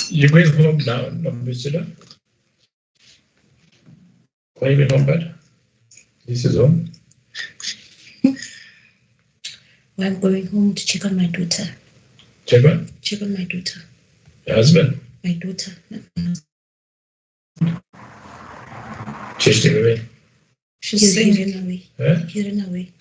You going home now, Priscilla? Why you going home, bud? This is home. I'm going home to check on my daughter. Check what? Check on my daughter. Your husband? My daughter. She's still away. She's hidden away. Huh? Hidden away.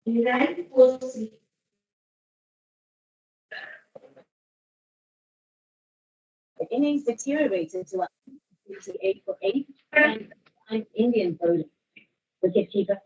The innings deteriorated to 58 for 8 and Indian bowling. Wicketkeeper.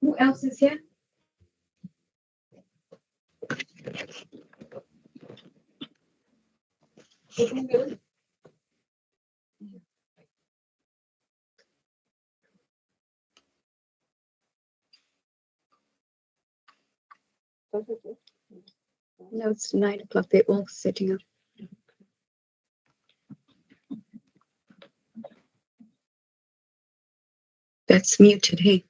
Who else is here? No, it's 9 o'clock. They're all setting up. That's muted, hey.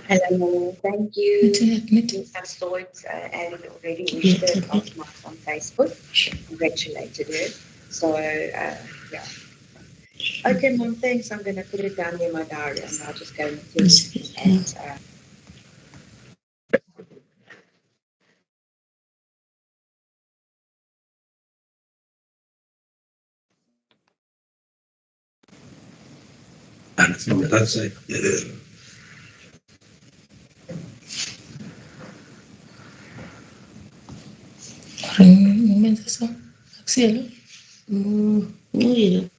Hello, thank you. I saw it and already wished her last month on Facebook. Congratulated her. So, yeah. Okay, Mom, thanks. I'm going to put it down in my diary and I'll just go and think. And That's it. Cielo. No,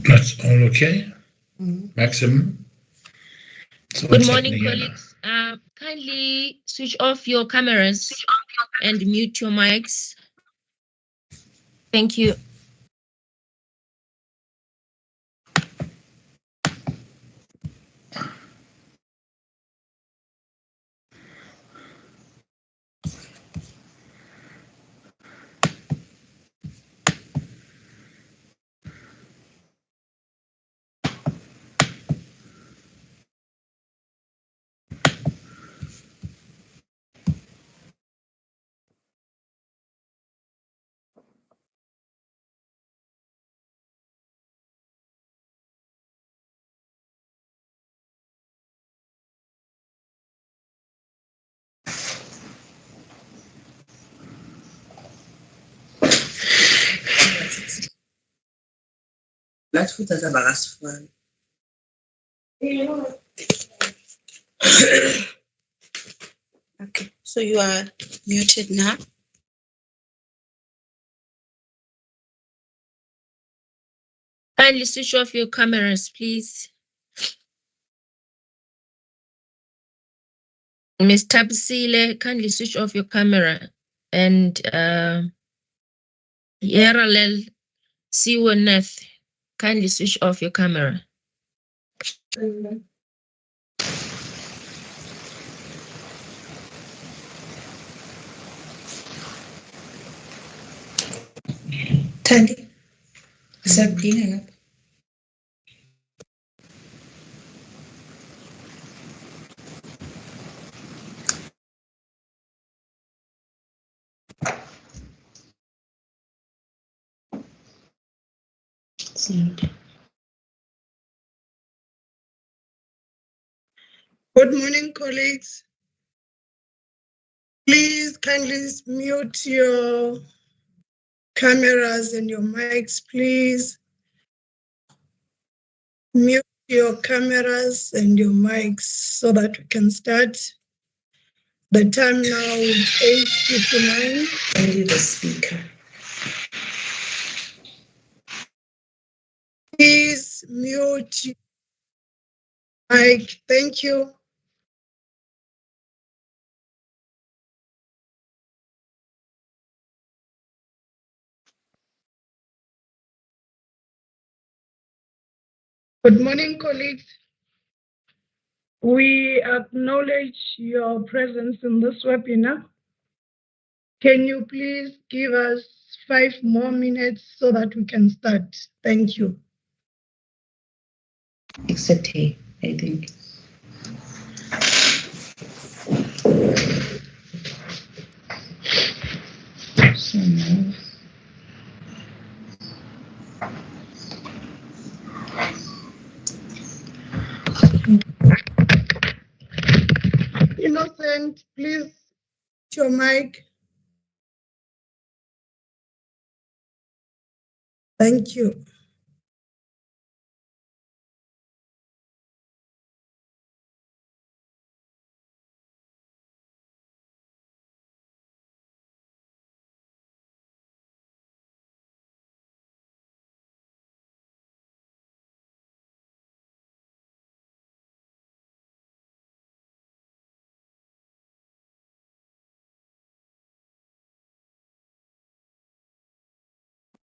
That's all okay? Maximum? So Good what's morning, happening here now? colleagues. Kindly switch off your cameras and mute your mics. Thank you. Let's put as a ballast one. Okay, so you are muted now. Kindly switch off your cameras, please. Ms. Tabsile, kindly switch off your camera. And Yeralel Siwaneth, kindly switch off your camera. Tandy. Sabrina. Good morning, colleagues. Please kindly mute your cameras and your mics, please. Mute your cameras and your mics so that we can start. The time now is 8:59. Only the speaker. Please mute your mic. Thank you. Good morning, colleagues. We acknowledge your presence in this webinar. Can you please give us 5 more minutes so that we can start? Thank you. Except he, I think. So no. Innocent, please mute your mic. Thank you.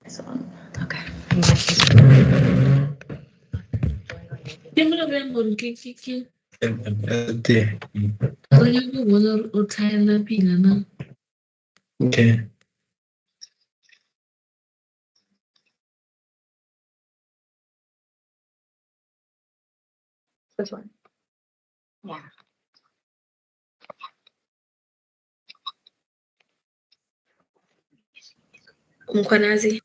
It's on. Okay. Okay. This one. Mkwanazi.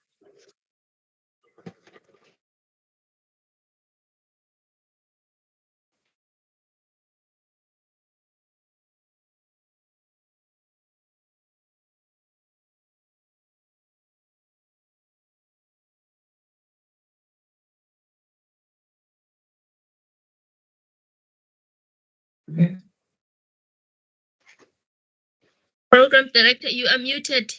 Program director, you are muted.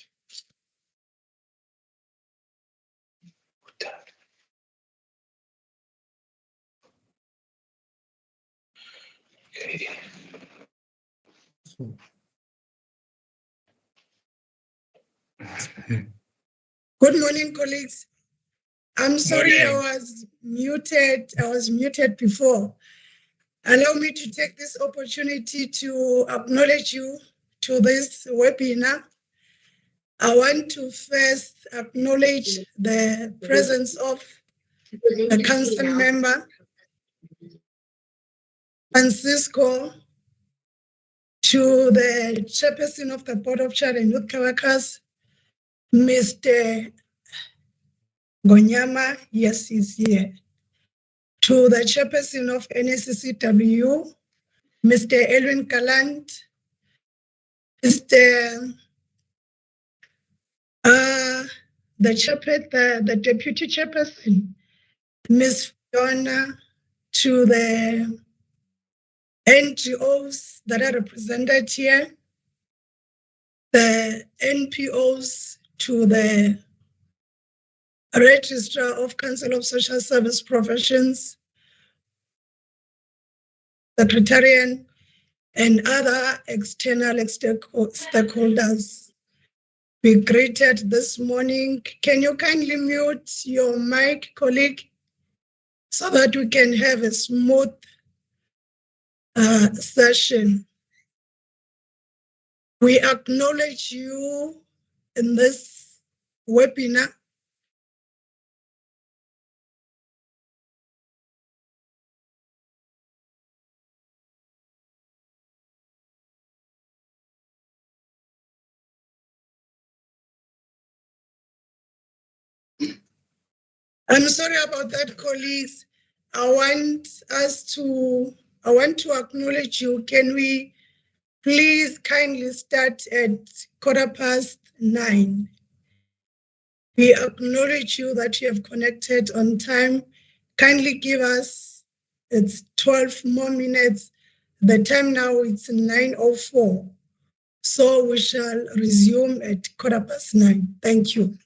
Okay. Good morning, colleagues. I'm sorry I was muted before. Allow me to take this opportunity to acknowledge you to this webinar. I want to first acknowledge the presence of the council member, Francisco, to the chairperson of the Board of Child and Youth Workers, Mr. Gonyama, yes, he's here. To the chairperson of NSCCW, Mr. Elwin Kalant, Mr. The deputy chairperson, Ms. Fiona, to the NGOs that are represented here, the NPOs, to the Registrar of Council of Social Service Professions, Secretarian, and other external stakeholders be greeted this morning. Can you kindly mute your mic, colleague, so that we can have a smooth session? We acknowledge you in this webinar. I'm sorry about that, colleagues. I want to acknowledge you. Can we please kindly start at 9:15? We acknowledge you that you have connected on time. Kindly give us, it's 12 more minutes. The time now it's 9:04. So we shall resume at 9:15. Thank you.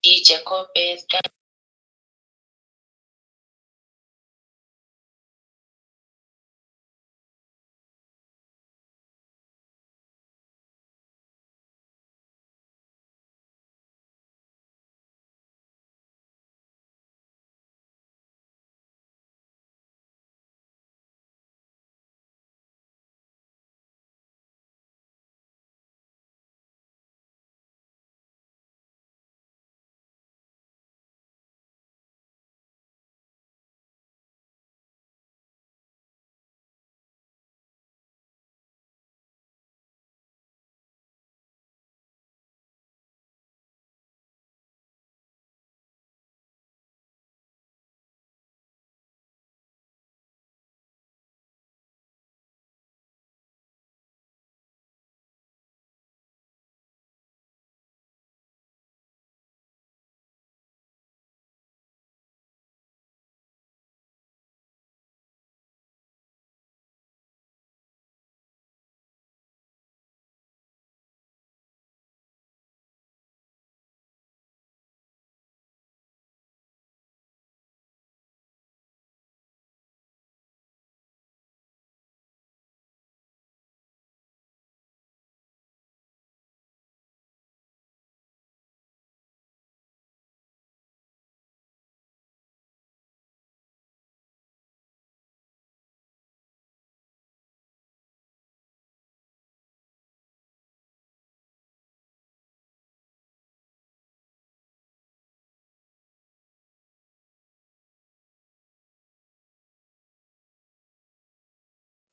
Jacob is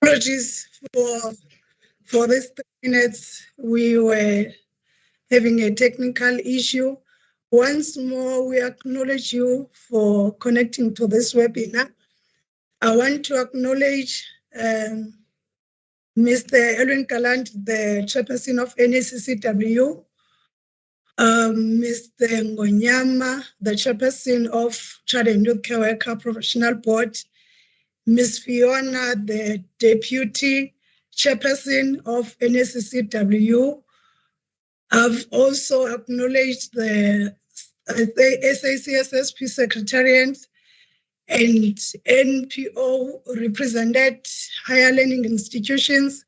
Apologies for this 3 minutes. We were having a technical issue. Once more, we acknowledge you for connecting to this webinar. I want to acknowledge Mr. Edwin Galant, the chairperson of NACCW, Mr. Ngonyama, the chairperson of Child and Youth Care Worker Professional Board, Ms. Fiona, the deputy chairperson of NACCW. I've also acknowledged the SACSSP Secretariat and NPO represented higher learning institutions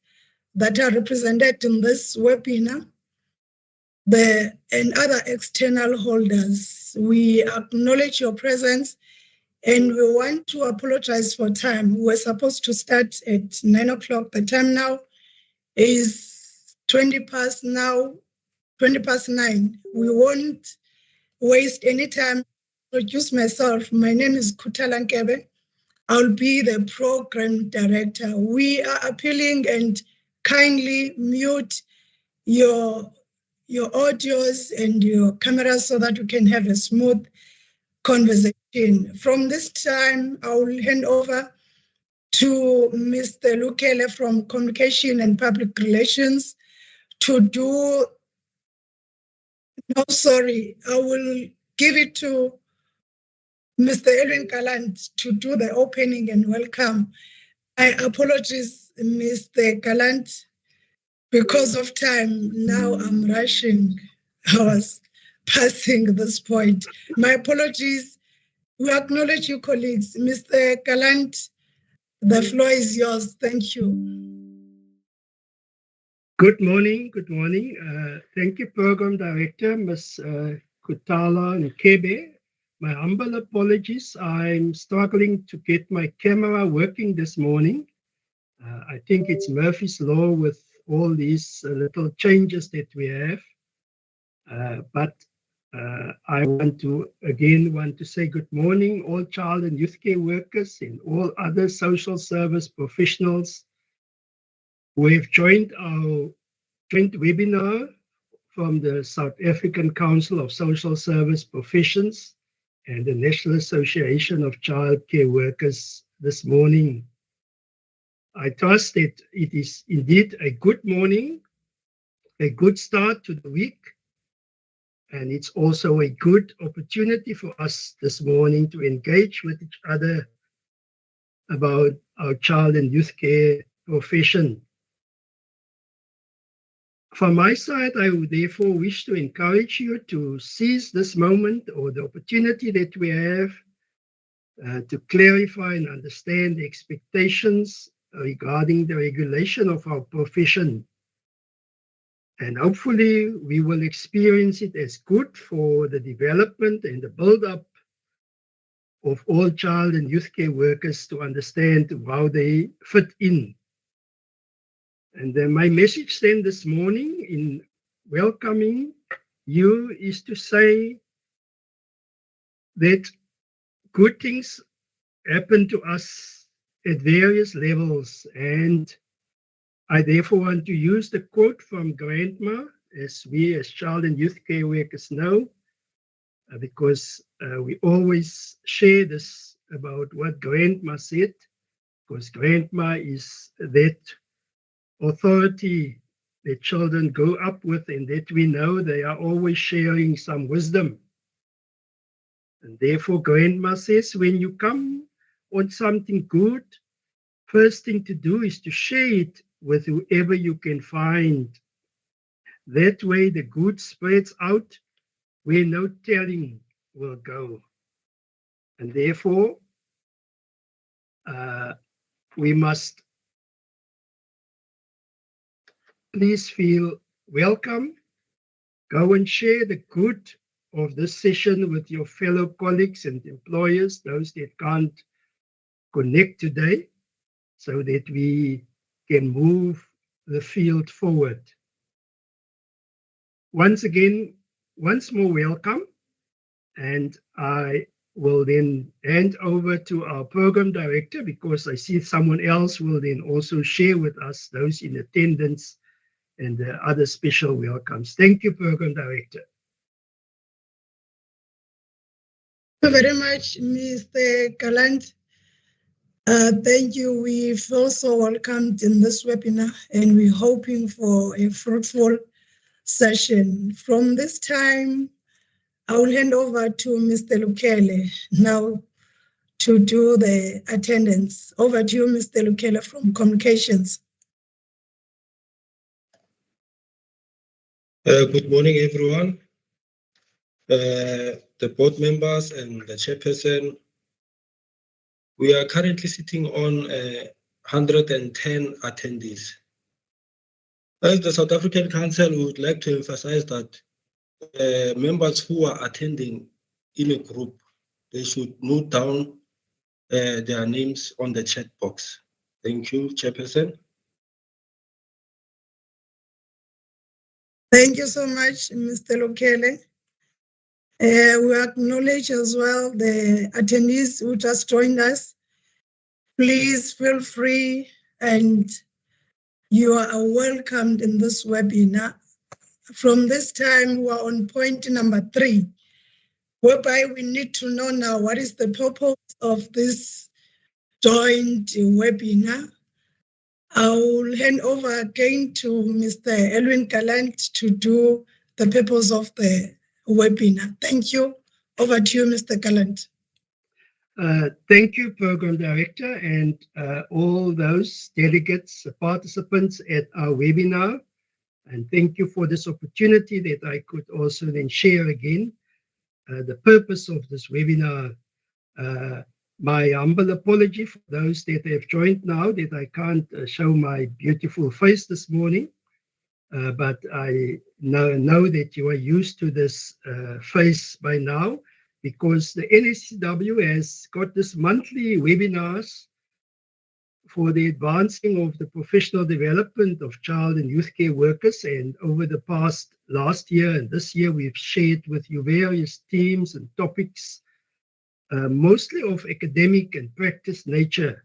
that are represented in this webinar, and other external holders. We acknowledge your presence and we want to apologize for time. We're supposed to start at 9 o'clock. The time now is 20 past 9. We won't waste any time. Introduce myself. My name is Kutala Nkebe. I'll be the program director. We are appealing and kindly mute your audios and your cameras so that we can have a smooth conversation. From this time, I will hand over to Mr. Lukele from Communication and Public Relations to do, I will give it to Mr. Edwin Galant to do the opening and welcome. I apologize, Mr. Galant, because of time. Now I'm rushing. I was passing this point. My apologies. We acknowledge you, colleagues. Mr. Galant, the floor is yours. Thank you. Good morning. Thank you, Program Director, Ms. Kutala Nkebe. My humble apologies. I'm struggling to get my camera working this morning. I think it's Murphy's Law with all these little changes that we have. But I want to say good morning, all child and youth care workers and all other social service professionals who have joined our joint webinar from the South African Council of Social Service Professions and the National Association of Child Care Workers this morning. I trust that it is indeed a good morning, a good start to the week, and it's also a good opportunity for us this morning to engage with each other about our child and youth care profession. From my side, I would therefore wish to encourage you to seize this moment or the opportunity that we have to clarify and understand the expectations regarding the regulation of our profession. And hopefully we will experience it as good for the development and the build-up of all child and youth care workers to understand how they fit in. And then my message then this morning in welcoming you is to say that good things happen to us at various levels. And I therefore want to use the quote from Grandma, as we as child and youth care workers know, because we always share this about what Grandma said, because Grandma is that authority that children grow up with, and that we know they are always sharing some wisdom. And therefore, Grandma says, when you come on something good, first thing to do is to share it with whoever you can find. That way, the good spreads out where no telling will go. And therefore, we must please feel welcome. Go and share the good of this session with your fellow colleagues and employers, those that can't connect today, so that we can move the field forward. Once again, once more welcome, and I will then hand over to our program director, because I see someone else will then also share with us, those in attendance, and the other special welcomes. Thank you, Program Director. Thank you very much, Mr. Galant. Thank you. We've also welcomed in this webinar, and we're hoping for a fruitful session. From this time, I will hand over to Mr. Lukele now to do the attendance. Over to you, Mr. Lukele from Communications. Good morning, everyone. The board members and the chairperson. We are currently sitting on 110 attendees. As the South African Council, we would like to emphasize that members who are attending in a group, they should note down their names on the chat box. Thank you, Chairperson. Thank you so much, Mr. Lukele. We acknowledge as well the attendees who just joined us. Please feel free, and you are welcomed in this webinar. From this time, we are on point number 3, whereby we need to know now what is the purpose of this joint webinar. I will hand over again to Mr. Elwin Galant to do the purpose of the webinar. Thank you. Over to you, Mr. Galant. Thank you, Program Director, and all those delegates, participants at our webinar. And thank you for this opportunity that I could also then share again the purpose of this webinar. My humble apology for those that have joined now, that I can't show my beautiful face this morning, but I know that you are used to this face by now, because the NSCW has got this monthly webinars for the advancing of the professional development of child and youth care workers. And over the last year and this year, we've shared with you various themes and topics, mostly of academic and practice nature.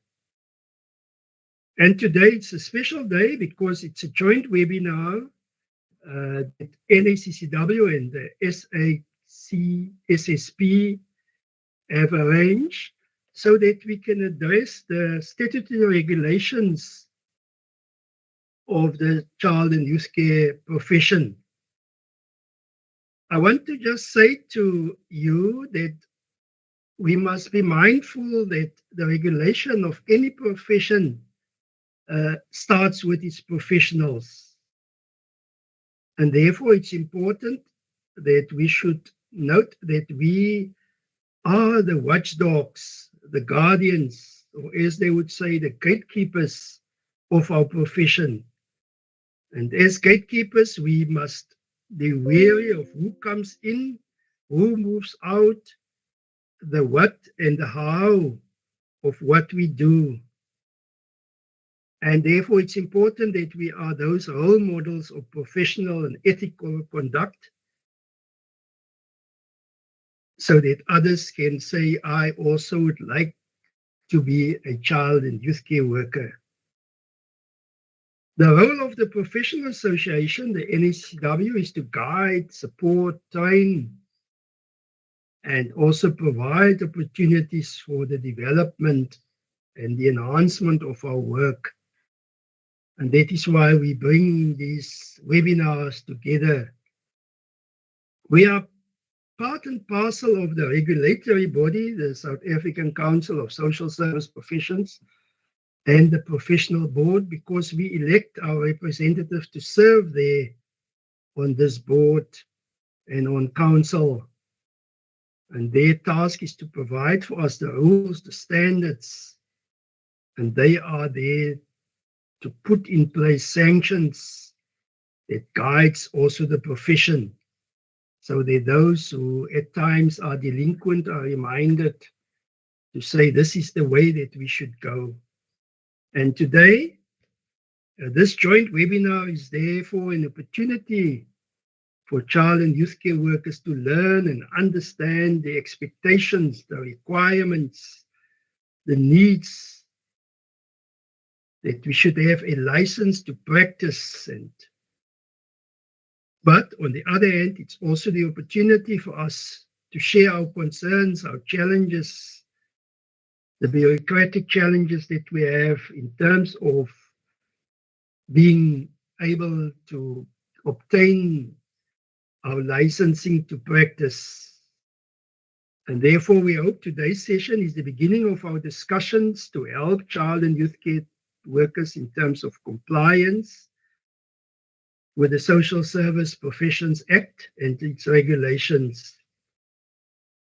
And today it's a special day because it's a joint webinar that NACCW and the SACSSP have arranged, so that we can address the statutory regulations of the child and youth care profession. I want to just say to you that we must be mindful that the regulation of any profession starts with its professionals. And therefore, it's important that we should note that we are the watchdogs, the guardians, or as they would say, the gatekeepers of our profession. And as gatekeepers, we must be wary of who comes in, who moves out, the what and the how of what we do. And therefore, it's important that we are those role models of professional and ethical conduct so that others can say, I also would like to be a child and youth care worker. The role of the Professional Association, the NSCW, is to guide, support, train, and also provide opportunities for the development and the enhancement of our work. And that is why we bring these webinars together. We are part and parcel of the regulatory body, the South African Council of Social Service Professions, and the Professional Board, because we elect our representatives to serve there on this board and on council. And their task is to provide for us the rules, the standards, and they are there to put in place sanctions that guides also the profession, so that those who at times are delinquent are reminded to say this is the way that we should go. And today, this joint webinar is therefore an opportunity for child and youth care workers to learn and understand the expectations, the requirements, the needs, that we should have a license to practice. But on the other hand, it's also the opportunity for us to share our concerns, our challenges, the bureaucratic challenges that we have in terms of being able to obtain our licensing to practice. And therefore, we hope today's session is the beginning of our discussions to help child and youth care workers in terms of compliance with the Social Service Professions Act and its regulations.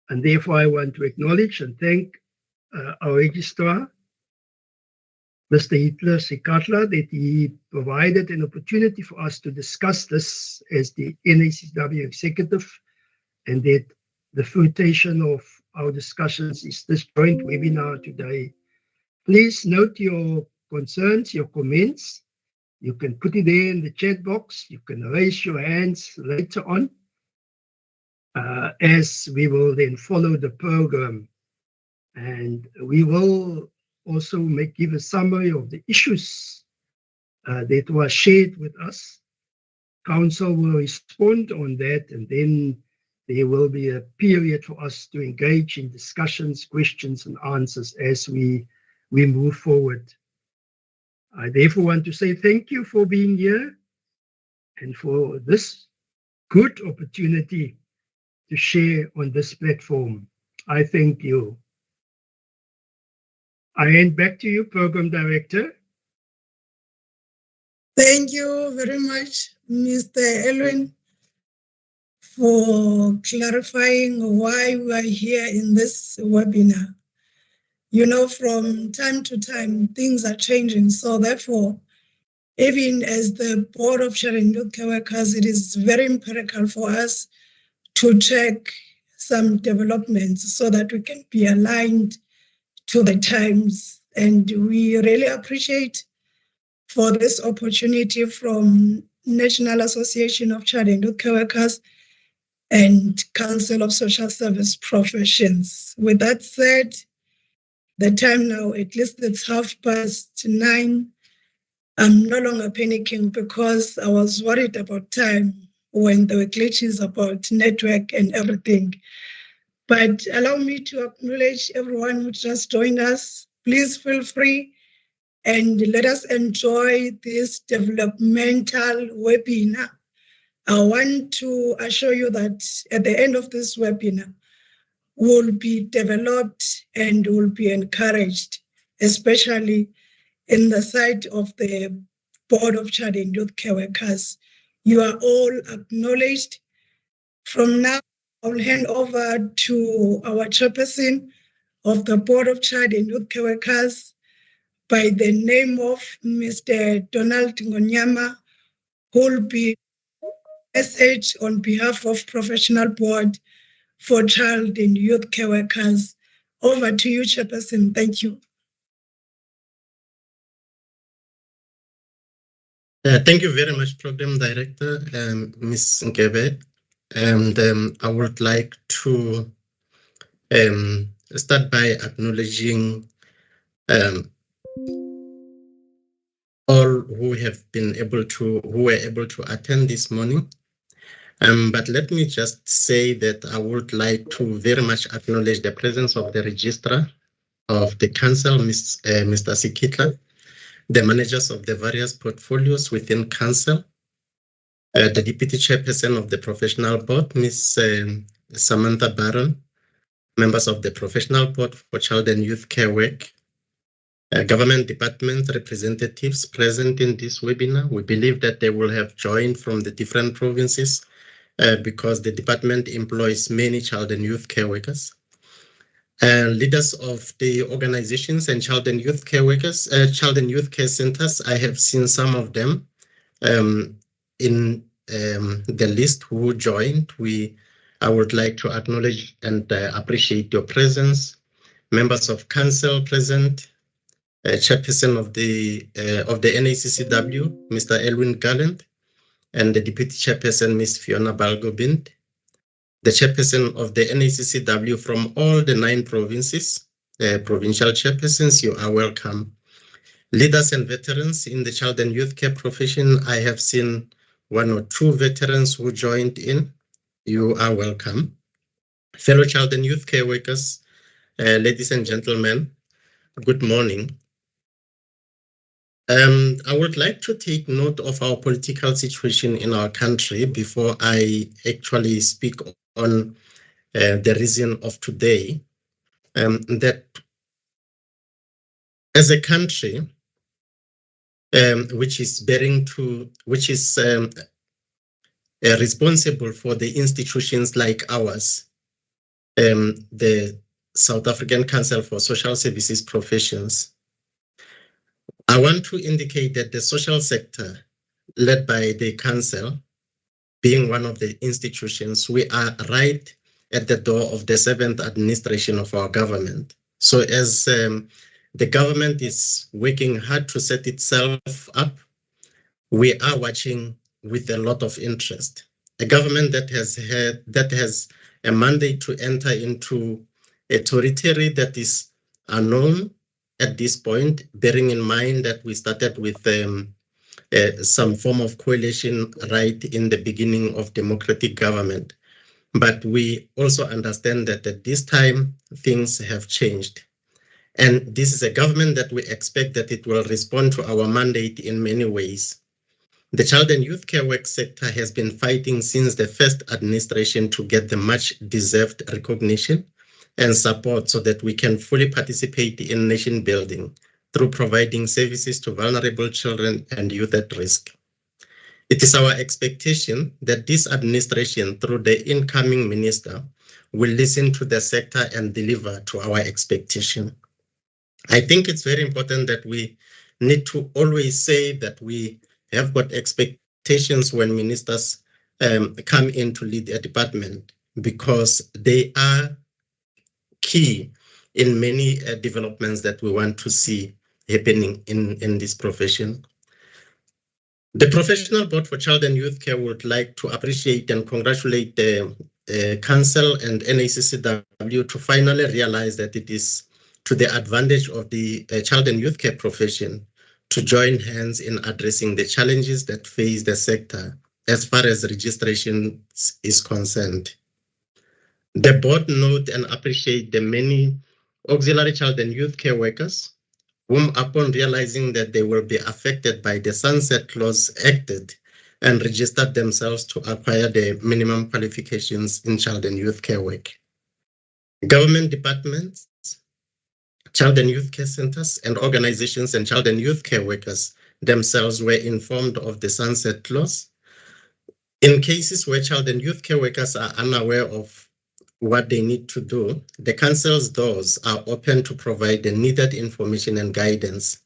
And therefore, I want to acknowledge and thank our registrar, Mr. Hitler Sikatla, that he provided an opportunity for us to discuss this as the NACW executive, and that the fruition of our discussions is this joint webinar today. Please note your concerns, your comments. You can put it there in the chat box. You can raise your hands later on as we will then follow the program. And we will also give a summary of the issues that were shared with us. Council will respond on that, and then there will be a period for us to engage in discussions, questions, and answers as we move forward. I therefore want to say thank you for being here and for this good opportunity to share on this platform. I thank you. I hand back to you, Program Director. Thank you very much, Mr. Elwin, for clarifying why we are here in this webinar. You know, from time to time, things are changing. So therefore, even as the Board of Child and Youth Care Workers, it is very imperative for us to check some developments so that we can be aligned to the times. And we really appreciate for this opportunity from National Association of Child and Youth Care Workers and Council of Social Service Professions. With that said, the time now, at least it's 9:30. I'm no longer panicking because I was worried about time when there were glitches about network and everything. But allow me to acknowledge everyone who just joined us. Please feel free and let us enjoy this developmental webinar. I want to assure you that at the end of this webinar, we'll be developed and will be encouraged, especially in the side of the Board of Child and Youth Care Workers. You are all acknowledged. From now, I'll hand over to our chairperson of the Board of Child and Youth Care Workers by the name of Mr. Donald Ngonyama, who will be SH on behalf of Professional Board for Child and Youth Care Workers. Over to you, Chairperson. Thank you. Thank you very much, Program Director, Ms. Nkebe. And I would like to start by acknowledging all who were able to attend this morning. But let me just say that I would like to very much acknowledge the presence of the Registrar of the Council, Mr. Sikitla, the managers of the various portfolios within Council, the Deputy Chairperson of the Professional Board, Ms. Samantha Barron, members of the Professional Board for Child and Youth Care Work, government department representatives present in this webinar. We believe that they will have joined from the different provinces because the department employs many child and youth care workers. Leaders of the organizations and child and youth care workers, child and youth care centers. I have seen some of them in the list who joined. I would like to acknowledge and appreciate your presence. Members of council present, chairperson of the NACCW, Mr. Elwin Gallant, and the deputy chairperson, Ms. Fiona Balgobind, the chairperson of the NACCW from all the 9 provinces, provincial chairpersons, you are welcome. Leaders and veterans in the child and youth care profession, I have seen 1 or 2 veterans who joined in. You are welcome. Fellow child and youth care workers, ladies and gentlemen, good morning. I would like to take note of our political situation in our country before I actually speak on the reason of today. That as a country, which is responsible for the institutions like ours, the South African Council for Social Services Professions. I want to indicate that the social sector, led by the council, being one of the institutions, we are right at the door of the 7th administration of our government. So as the government is working hard to set itself up, we are watching with a lot of interest. A government that has a mandate to enter into a territory that is unknown at this point, bearing in mind that we started with some form of coalition right in the beginning of democratic government. But we also understand that at this time, things have changed. And this is a government that we expect that it will respond to our mandate in many ways. The child and youth care work sector has been fighting since the first administration to get the much deserved recognition and support so that we can fully participate in nation building through providing services to vulnerable children and youth at risk. It is our expectation that this administration, through the incoming minister, will listen to the sector and deliver to our expectation. I think it's very important that we need to always say that we have got expectations when ministers come in to lead a department, because they are key in many developments that we want to see happening in this profession. The Professional Board for Child and Youth Care would like to appreciate and congratulate the Council and NACCW to finally realize that it is to the advantage of the child and youth care profession to join hands in addressing the challenges that face the sector as far as registration is concerned. The board note and appreciate the many auxiliary child and youth care workers whom, upon realizing that they will be affected by the sunset clause, acted and registered themselves to acquire the minimum qualifications in child and youth care work. Government departments, child and youth care centers, and organizations and child and youth care workers themselves were informed of the sunset clause. In cases where child and youth care workers are unaware of what they need to do, the council's doors are open to provide the needed information and guidance.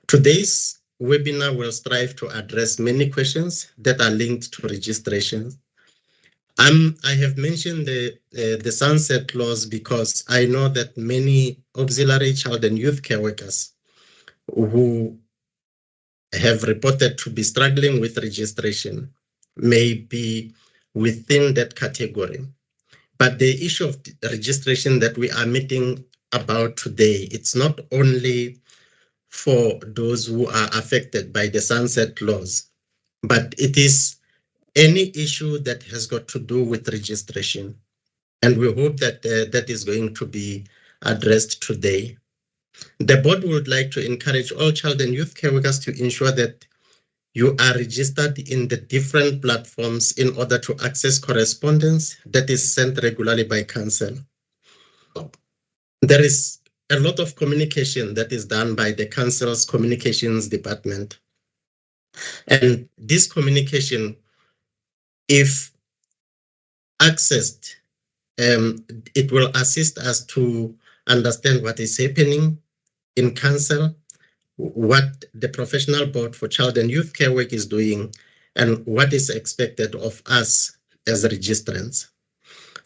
Today's webinar will strive to address many questions that are linked to registration. I have mentioned the sunset clause because I know that many auxiliary child and youth care workers who have reported to be struggling with registration may be within that category. But the issue of registration that we are meeting about today, it's not only for those who are affected by the sunset clause, but it is any issue that has got to do with registration. And we hope that that is going to be addressed today. The board would like to encourage all child and youth care workers to ensure that you are registered in the different platforms in order to access correspondence that is sent regularly by council. There is a lot of communication that is done by the council's communications department. And this communication, if accessed, it will assist us to understand what is happening in council, what the professional board for child and youth care work is doing, and what is expected of us as registrants.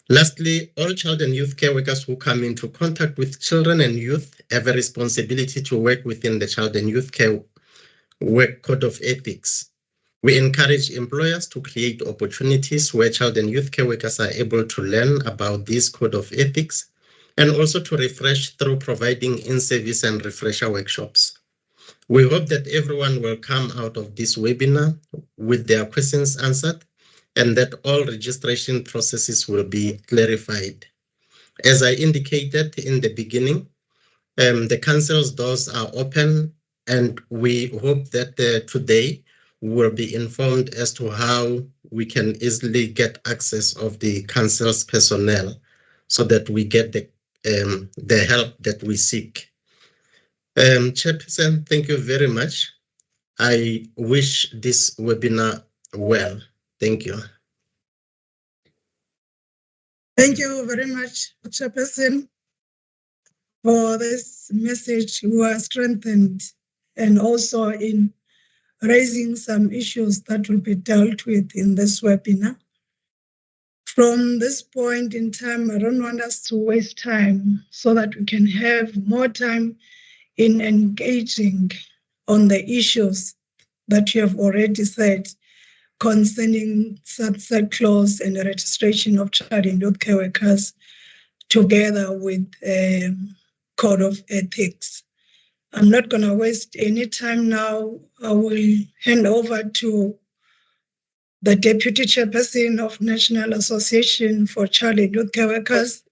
Lastly, all child and youth care workers who come into contact with children and youth have a responsibility to work within the child and youth care work code of ethics. We encourage employers to create opportunities where child and youth care workers are able to learn about this code of ethics and also to refresh through providing in-service and refresher workshops. We hope that everyone will come out of this webinar with their questions answered and that all registration processes will be clarified. As I indicated in the beginning, the council's doors are open, and we hope that today we will be informed as to how we can easily get access of the council's personnel so that we get the help that we seek. Chairperson, thank you very much. I wish this webinar well. Thank you. Thank you very much, Chairperson, for this message. You are strengthened and also in raising some issues that will be dealt with in this webinar. From this point in time, I don't want us to waste time so that we can have more time in engaging on the issues that you have already said concerning sunset clause and the registration of child and youth care workers together with code of ethics. I'm not going to waste any time now. I will hand over to the Deputy Chairperson of National Association for Child and Youth Care Workers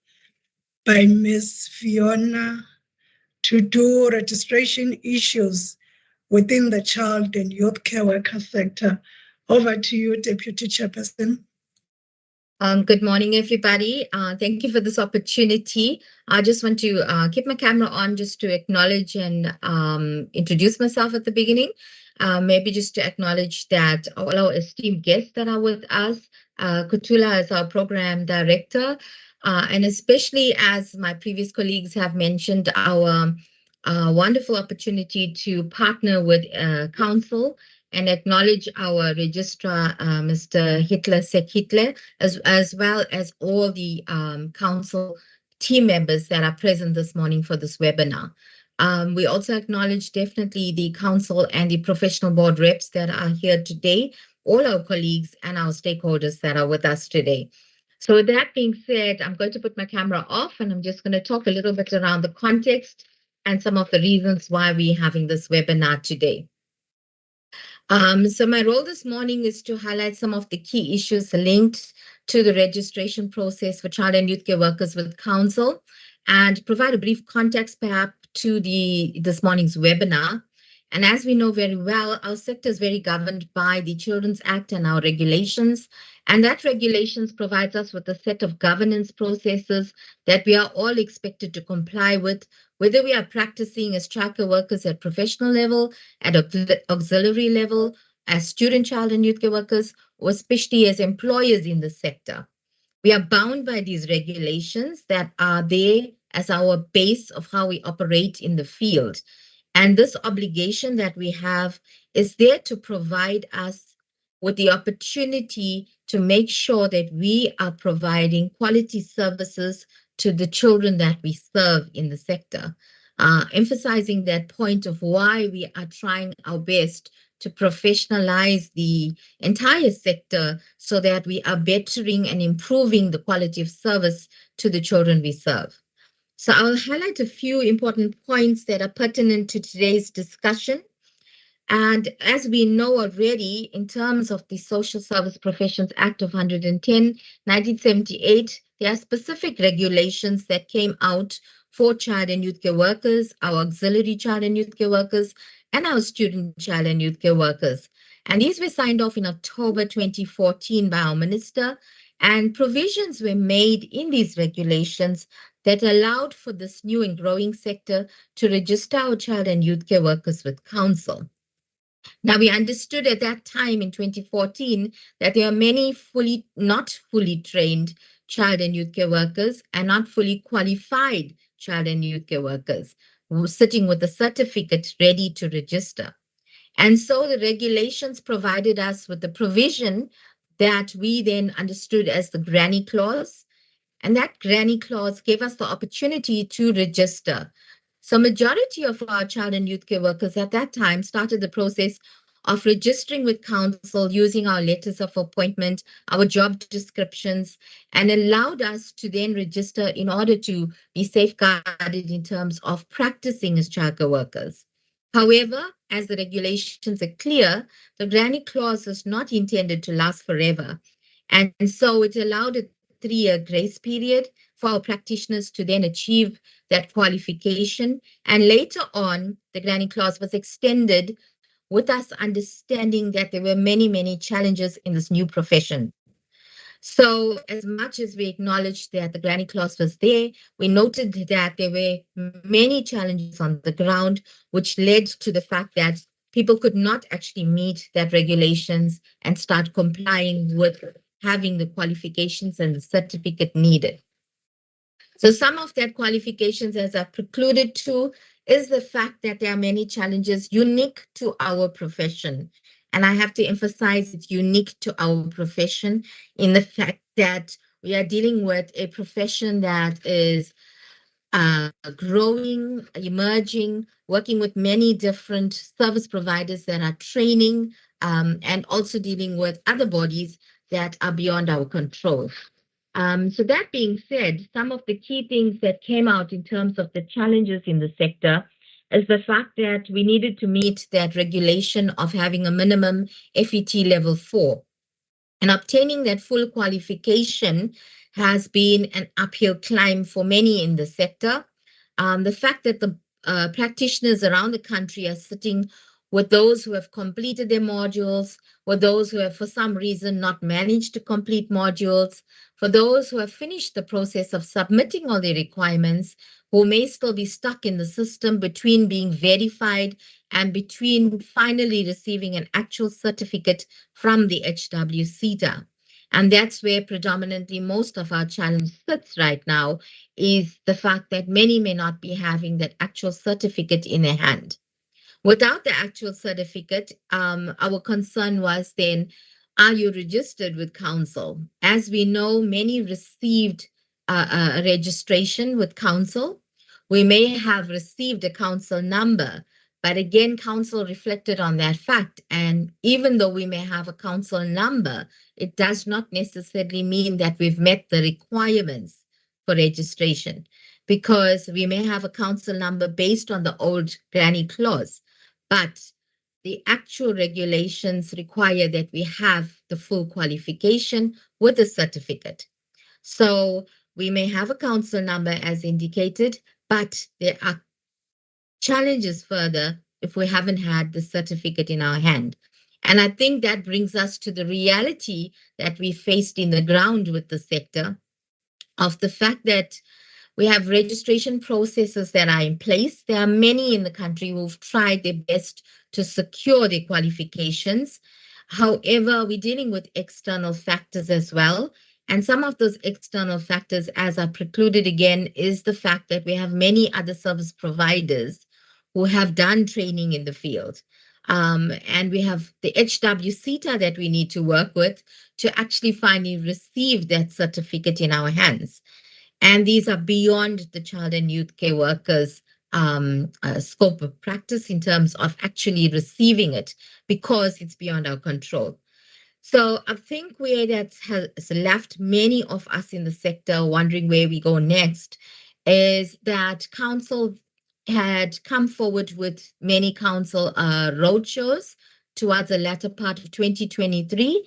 by Ms. Fiona to do registration issues within the child and youth care worker sector. Over to you, Deputy Chairperson. Good morning, everybody. Thank you for this opportunity. I just want to keep my camera on just to acknowledge and introduce myself at the beginning. Maybe just to acknowledge that all our esteemed guests that are with us, Kutula is our program director, and especially as my previous colleagues have mentioned, our wonderful opportunity to partner with council and acknowledge our registrar, Mr. Hitler, as well as all the council team members that are present this morning for this webinar. We also acknowledge definitely the council and the professional board reps that are here today, all our colleagues and our stakeholders that are with us today. So with that being said, I'm going to put my camera off and I'm just going to talk a little bit around the context and some of the reasons why we're having this webinar today. So my role this morning is to highlight some of the key issues linked to the registration process for child and youth care workers with council and provide a brief context perhaps to this morning's webinar. And as we know very well, our sector is very governed by the Children's Act and our regulations. And that regulations provides us with a set of governance processes that we are all expected to comply with, whether we are practicing as tracker workers at professional level, at auxiliary level, as student, child, and youth care workers, or especially as employers in the sector. We are bound by these regulations that are there as our base of how we operate in the field. And this obligation that we have is there to provide us with the opportunity to make sure that we are providing quality services to the children that we serve in the sector, emphasizing that point of why we are trying our best to professionalize the entire sector so that we are bettering and improving the quality of service to the children we serve. So I'll highlight a few important points that are pertinent to today's discussion. And as we know already, in terms of the Social Service Professions Act of 1978, there are specific regulations that came out for child and youth care workers, our auxiliary child and youth care workers, and our student child and youth care workers. And these were signed off in October 2014 by our minister, and provisions were made in these regulations that allowed for this new and growing sector to register our child and youth care workers with council. Now, we understood at that time in 2014 that there are many not fully trained child and youth care workers and not fully qualified child and youth care workers who were sitting with a certificate ready to register. And so the regulations provided us with the provision that we then understood as the granny clause. And that granny clause gave us the opportunity to register. So majority of our child and youth care workers at that time started the process of registering with council using our letters of appointment, our job descriptions, and allowed us to then register in order to be safeguarded in terms of practicing as child care workers. However, as the regulations are clear, the granny clause was not intended to last forever. And so it allowed a 3-year grace period for our practitioners to then achieve that qualification. And later on, the granny clause was extended with us understanding that there were many, many challenges in this new profession. So as much as we acknowledged that the granny clause was there, we noted that there were many challenges on the ground, which led to the fact that people could not actually meet that regulations and start complying with having the qualifications and the certificate needed. So some of that qualifications, as I've precluded to, is the fact that there are many challenges unique to our profession. And I have to emphasize it's unique to our profession in the fact that we are dealing with a profession that is growing, emerging, working with many different service providers that are training and also dealing with other bodies that are beyond our control. So that being said, some of the key things that came out in terms of the challenges in the sector is the fact that we needed to meet that regulation of having a minimum FET level 4. And obtaining that full qualification has been an uphill climb for many in the sector. The fact that the practitioners around the country are sitting with those who have completed their modules, with those who have for some reason not managed to complete modules, for those who have finished the process of submitting all their requirements, who may still be stuck in the system between being verified and between finally receiving an actual certificate from the HWCTA. And that's where predominantly most of our challenge sits right now, is the fact that many may not be having that actual certificate in their hand. Without the actual certificate, our concern was then, are you registered with council? As we know, many received a registration with council. We may have received a council number, but again, council reflected on that fact. And even though we may have a council number, it does not necessarily mean that we've met the requirements for registration, because we may have a council number based on the old granny clause, but the actual regulations require that we have the full qualification with a certificate. So we may have a council number as indicated, but there are challenges further if we haven't had the certificate in our hand. And I think that brings us to the reality that we faced in the ground with the sector, of the fact that we have registration processes that are in place. There are many in the country who've tried their best to secure their qualifications. However, we're dealing with external factors as well. And some of those external factors, as are precluded again, is the fact that we have many other service providers who have done training in the field. And we have the HWCTA that we need to work with to actually finally receive that certificate in our hands. And these are beyond the child and youth care workers' scope of practice in terms of actually receiving it, because it's beyond our control. So I think where that has left many of us in the sector wondering where we go next is that council had come forward with many council roadshows towards the latter part of 2023.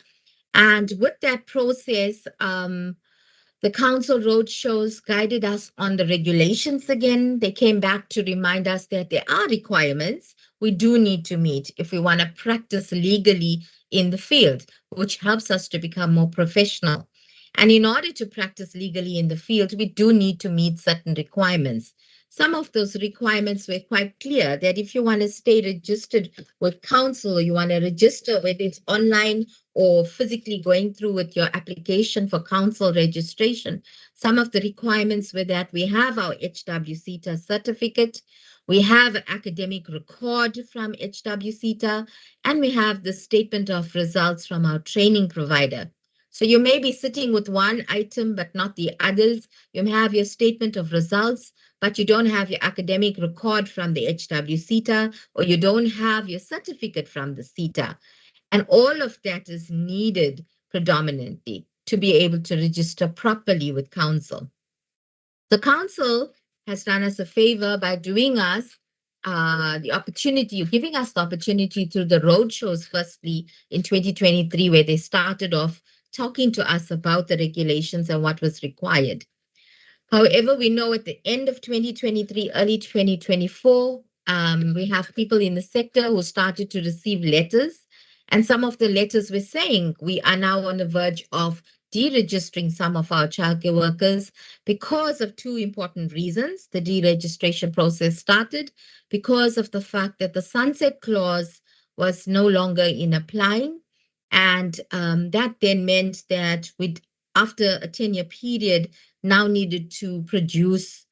And with that process, the council roadshows guided us on the regulations again. They came back to remind us that there are requirements we do need to meet if we want to practice legally in the field, which helps us to become more professional. And in order to practice legally in the field, we do need to meet certain requirements. Some of those requirements were quite clear that if you want to stay registered with council, you want to register, whether it's online or physically going through with your application for council registration, some of the requirements were that we have our HWCTA certificate, we have an academic record from HWCTA, and we have the statement of results from our training provider. So you may be sitting with one item, but not the others. You may have your statement of results, but you don't have your academic record from the HWCTA, or you don't have your certificate from the CETA. And all of that is needed predominantly to be able to register properly with council. The council has done us a favor by doing us the opportunity, giving us the opportunity through the roadshows, firstly in 2023, where they started off talking to us about the regulations and what was required. However, we know at the end of 2023, early 2024, we have people in the sector who started to receive letters. And some of the letters were saying we are now on the verge of deregistering some of our childcare workers because of two important reasons. The deregistration process started because of the fact that the sunset clause was no longer in applying. And that then meant that after a 10-year period, now needed to produce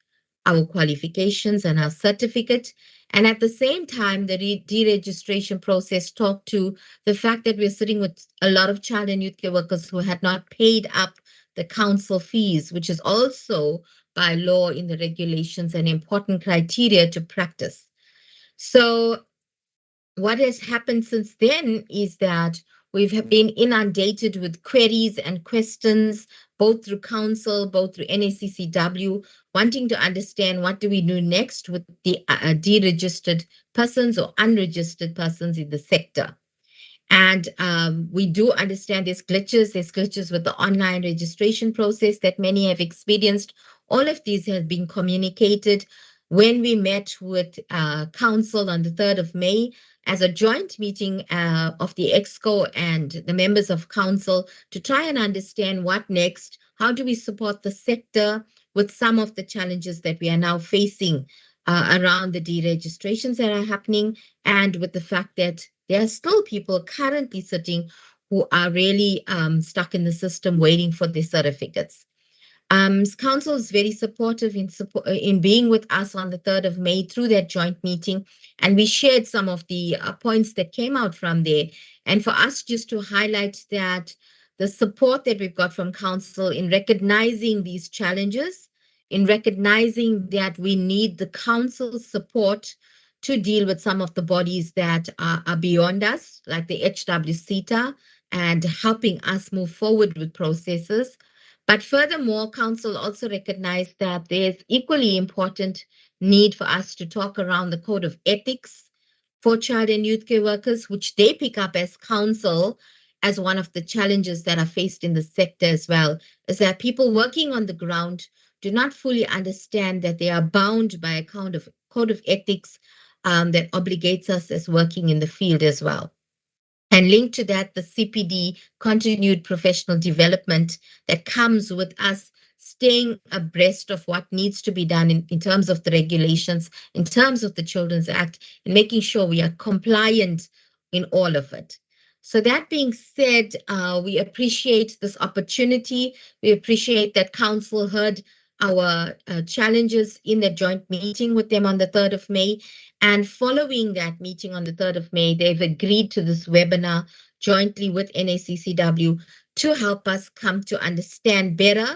our qualifications and our certificate. And at the same time, the deregistration process talked to the fact that we're sitting with a lot of child and youth care workers who had not paid up the council fees, which is also by law in the regulations an important criteria to practice. So what has happened since then is that we've been inundated with queries and questions, both through council, both through NACCW, wanting to understand what do we do next with the deregistered persons or unregistered persons in the sector. And we do understand there's glitches with the online registration process that many have experienced. All of these have been communicated. When we met with council on the 3rd of May, as a joint meeting of the EXCO and the members of council to try and understand what next, how do we support the sector with some of the challenges that we are now facing around the deregistrations that are happening, and with the fact that there are still people currently sitting who are really stuck in the system waiting for their certificates. Council is very supportive in being with us on the 3rd of May through that joint meeting, and we shared some of the points that came out from there. And for us just to highlight that the support that we've got from council in recognizing these challenges, in recognizing that we need the council's support to deal with some of the bodies that are beyond us, like the HWCTA, and helping us move forward with processes. But furthermore, council also recognized that there's equally important need for us to talk around the code of ethics for child and youth care workers, which they pick up as council as one of the challenges that are faced in the sector as well, is that people working on the ground do not fully understand that they are bound by a code of ethics that obligates us as working in the field as well. And linked to that, the CPD, continued professional development that comes with us staying abreast of what needs to be done in terms of the regulations, in terms of the Children's Act, and making sure we are compliant in all of it. So that being said, we appreciate this opportunity. We appreciate that council heard our challenges in the joint meeting with them on the 3rd of May. And following that meeting on the 3rd of May, they've agreed to this webinar jointly with NACCW to help us come to understand better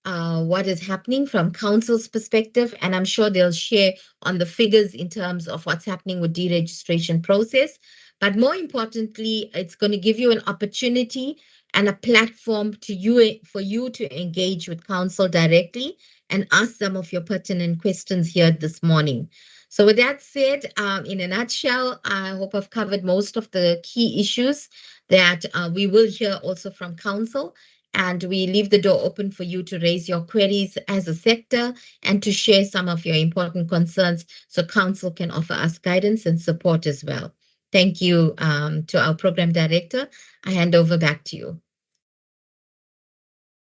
what is happening from council's perspective. And I'm sure they'll share on the figures in terms of what's happening with deregistration process. But more importantly, it's going to give you an opportunity and a platform for you to engage with council directly and ask some of your pertinent questions here this morning. So with that said, in a nutshell, I hope I've covered most of the key issues that we will hear also from council. And we leave the door open for you to raise your queries as a sector and to share some of your important concerns so council can offer us guidance and support as well. Thank you to our program director. I hand over back to you.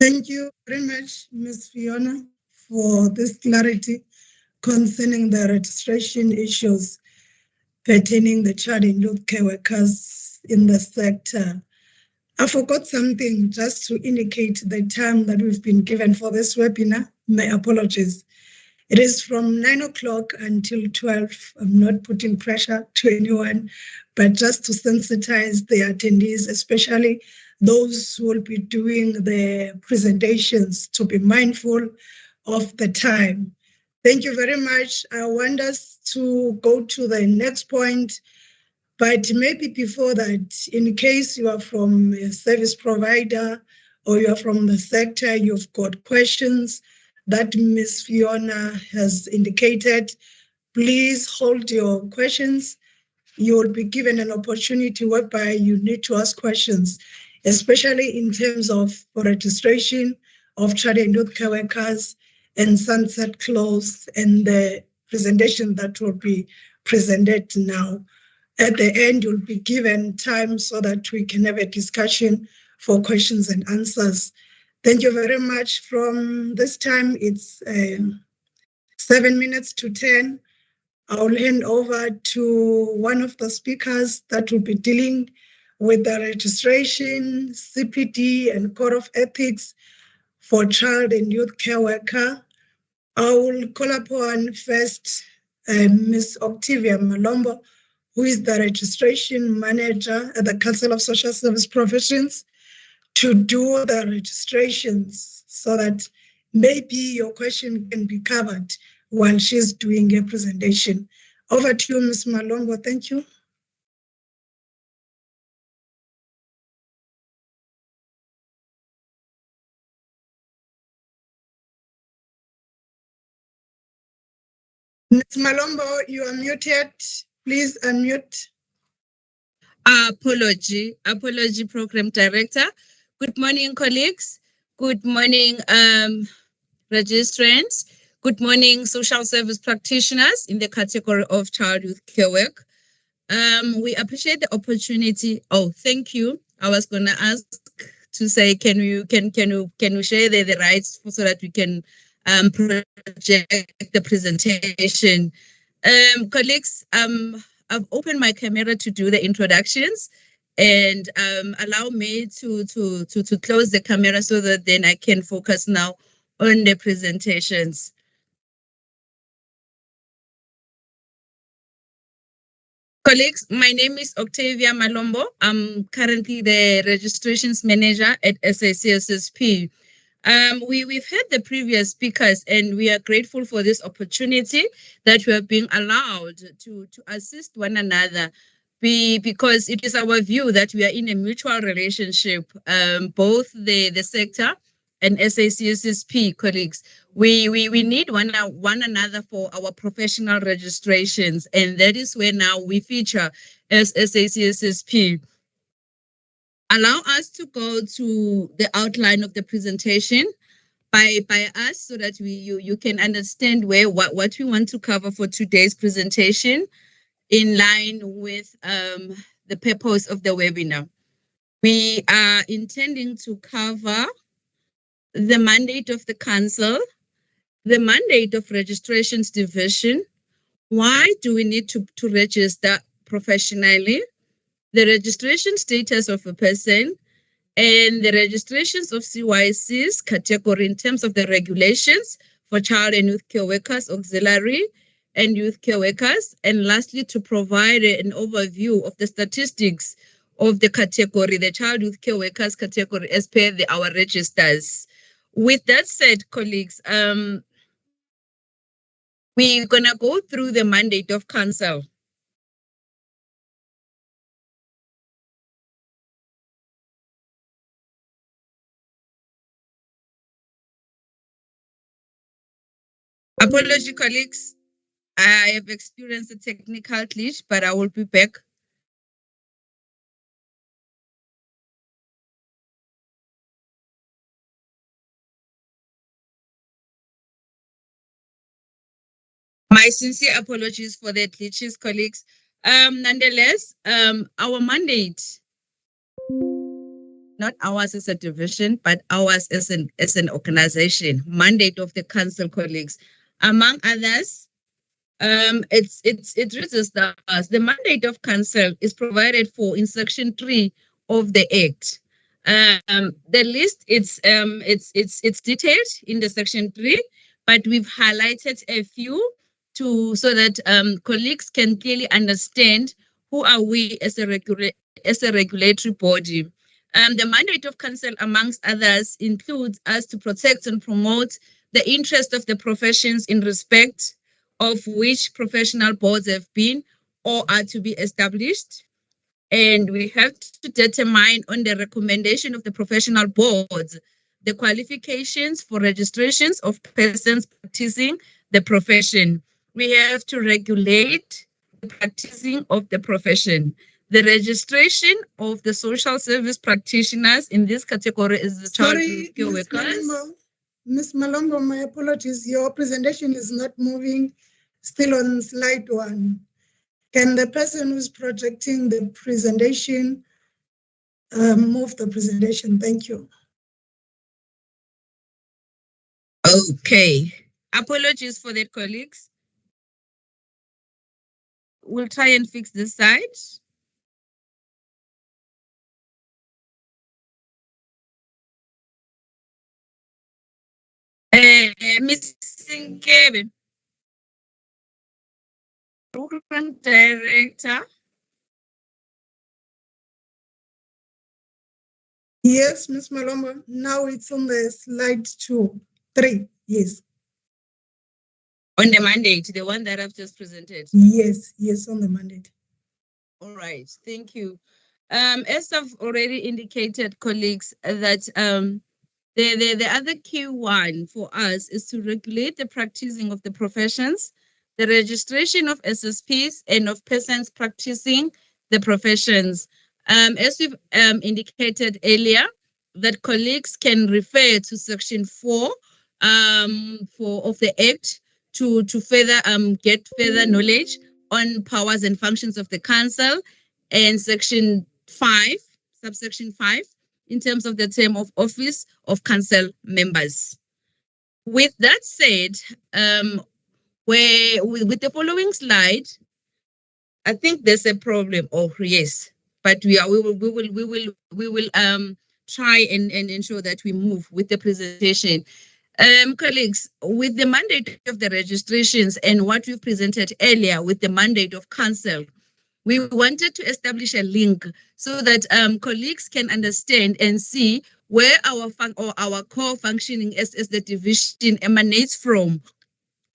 Thank you very much, Ms. Fiona, for this clarity concerning the registration issues pertaining the child and youth care workers in the sector. I forgot something just to indicate the time that we've been given for this webinar. My apologies. It is from 9 o'clock until 12. I'm not putting pressure to anyone, but just to sensitize the attendees, especially those who will be doing the presentations, to be mindful of the time. Thank you very much. I want us to go to the next point, but maybe before that, in case you are from a service provider or you are from the sector, you've got questions that Ms. Fiona has indicated, please hold your questions. You will be given an opportunity whereby you need to ask questions, especially in terms of registration of child and youth care workers and sunset clause and the presentation that will be presented now. At the end, you'll be given time so that we can have a discussion for questions and answers. Thank you very much. From this time, it's 7 minutes to 10. I'll hand over to one of the speakers that will be dealing with the registration, CPD, and Code of Ethics for child and youth care worker. I will call upon first Ms. Octavia Malombo, who is the registration manager at the Council of Social Service Professions, to do the registrations so that maybe your question can be covered while she's doing her presentation. Over to you, Ms. Malombo. Thank you. Ms. Malombo, you are muted. Please unmute. Apology, Program Director. Good morning, colleagues. Good morning, registrants. Good morning, social service practitioners in the category of child youth care work. We appreciate the opportunity. Oh, thank you. I was going to ask to say, can you share the rights so that we can project the presentation? Colleagues, I've opened my camera to do the introductions, and allow me to close the camera so that then I can focus now on the presentations. Colleagues, my name is Octavia Malombo. I'm currently the registrations manager at SACSSP. We've heard the previous speakers, and we are grateful for this opportunity that we are being allowed to assist one another, because it is our view that we are in a mutual relationship, both the sector and SACSSP colleagues. We need one another for our professional registrations, and that is where now we feature as SACSSP. Allow us to go to the outline of the presentation by us so that you can understand what we want to cover for today's presentation in line with the purpose of the webinar. We are intending to cover the mandate of the council, the mandate of registrations division, why do we need to register professionally, the registration status of a person, and the registrations of CYC's category in terms of the regulations for child and youth care workers, auxiliary and youth care workers, and lastly, to provide an overview of the statistics of the category, the child youth care workers category, as per our registers. With that said, colleagues, we're gonna go through the mandate of council. Apology, colleagues. I have experienced a technical glitch, but I will be back. My sincere apologies for the glitches, colleagues. Nonetheless, our mandate, not ours as a division, but ours as an organization, mandate of the council, colleagues, among others, it reads as the mandate of council is provided for in section 3 of the act. The list it's detailed in the section 3, but we've highlighted a few so that colleagues can clearly understand who are we as a regulatory body. The mandate of council, amongst others, includes us to protect and promote the interest of the professions in respect of which professional boards have been or are to be established. And we have to determine, on the recommendation of the professional boards, the qualifications for registrations of persons practicing the profession. We have to regulate the practicing of the profession. The registration of the social service practitioners in this category is the child care workers. Ms. Malombo, my apologies. Your presentation is not moving, still on slide 1. Can the person who's projecting the presentation move the presentation? Thank you. Okay. Apologies for that, colleagues. We'll try and fix this side. Missing Kevin. Program Director. Yes, Ms. Malombo. Now it's on the slide 3. Yes. On the mandate, the one that I've just presented. Yes, on the mandate. All right, thank you. As I've already indicated, colleagues, that the other key one for us is to regulate the practicing of the professions, the registration of SSPs and of persons practicing the professions. As we've indicated earlier, that colleagues can refer to section 4 of the Act to further get further knowledge on powers and functions of the council, and section 5, subsection 5, in terms of the term of office of council members. With that said, with the following slide, I think there's a problem. Oh yes, but we will try and ensure that we move with the presentation. Colleagues, with the mandate of the registrations and what we presented earlier with the mandate of council, we wanted to establish a link so that colleagues can understand and see where our core functioning as the division emanates from.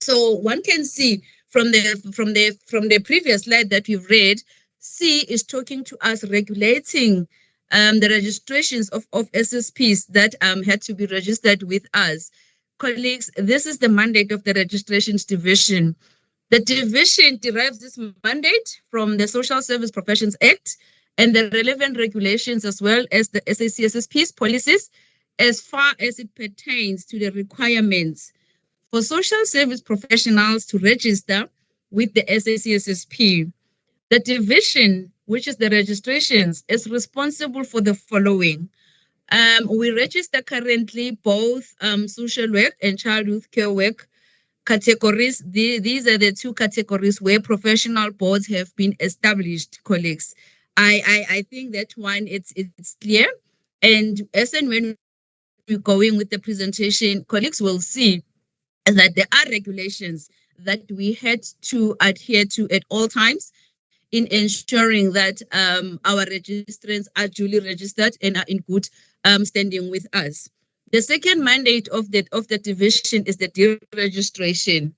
So one can see from the previous slide that we've read, C is talking to us regulating the registrations of SSPs that had to be registered with us. Colleagues, this is the mandate of the registrations division. The division derives this mandate from the Social Service Professions Act and the relevant regulations, as well as the SACSSP's policies, as far as it pertains to the requirements for social service professionals to register with the SACSSP. The division, which is the registrations, is responsible for the following. We register currently both social work and child youth care work categories. These are the two categories where professional boards have been established, colleagues. I think that one it's clear. And as and when we're going with the presentation, colleagues will see that there are regulations that we had to adhere to at all times in ensuring that our registrants are duly registered and are in good standing with us. The second mandate of the division is the deregistration.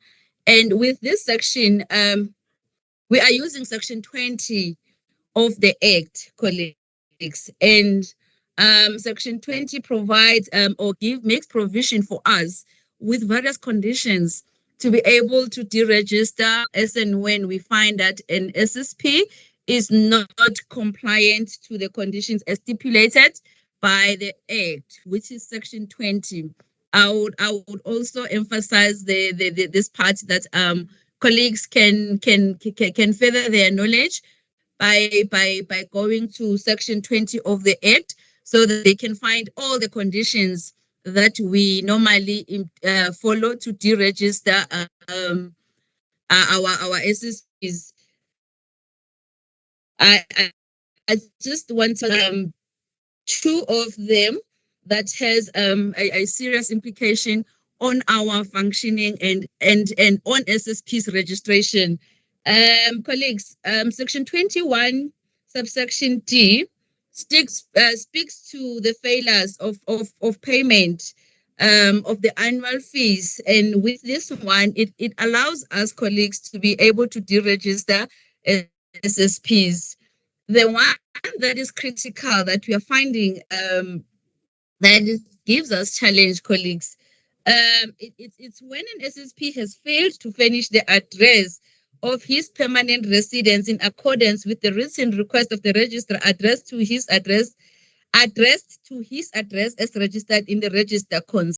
And with this section, we are using section 20 of the Act, colleagues. And section 20 provides makes provision for us with various conditions to be able to deregister as and when we find that an SSP is not compliant to the conditions as stipulated by the Act, which is section 20. I would also emphasize this part that colleagues can further their knowledge by going to section 20 of the Act so that they can find all the conditions that we normally follow to deregister our SSPs. I just want two of them that has a serious implication on our functioning and on SSP's registration. Colleagues, section 21, subsection D, speaks to the failures of payment of the annual fees. And with this one, it allows us colleagues to be able to deregister SSPs. The one that is critical that we are finding that gives us challenge, colleagues. It's when an SSP has failed to furnish the address of his permanent residence in accordance with the written request of the registrar addressed to his address as registered in the register